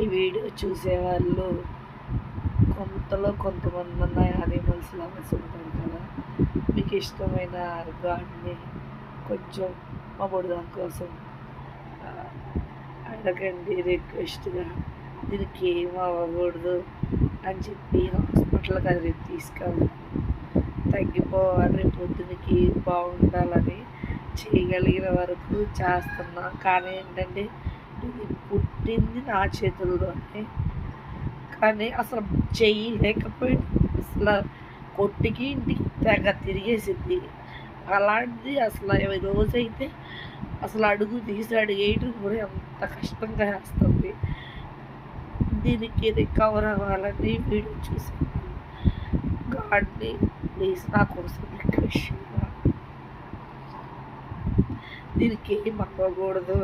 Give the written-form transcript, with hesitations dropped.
ఈ వీడియో చూసేవాళ్ళు కొంతమంది యానిమల్స్ లవర్స్ ఉంటారు కదా, మీకు ఇష్టమైన గాడ్ని కొంచెం మా బుడదాని కోసం అడగండి రిక్వెస్ట్గా. దీనికి ఏం అవ్వకూడదు అని చెప్పి హాస్పిటల్కి అది రేపు తీసుకెళ్ళాలి, తగ్గిపోవాలి, రేపు పొద్దునకి బాగుండాలని చేయగలిగిన వరకు చేస్తున్నా. కానీ ఏంటంటే ఇది పుట్టింది నా చేతుల్లోనే, కానీ అసలు చేయలేకపోయింది. అసలు కొట్టికి ఇంటికి తెగ తిరిగేసింది. అలాంటిది అసలు రోజైతే అసలు అడుగు తీసి అడిగేయటం కూడా ఎంత కష్టంగా వేస్తుంది. దీనికి రికవర్ అవ్వాలని వీడియో చూసి గాడ్ని ప్లీజ్ నా కోసం రిక్వెస్ట్, దీనికి ఏం అవ్వకూడదు.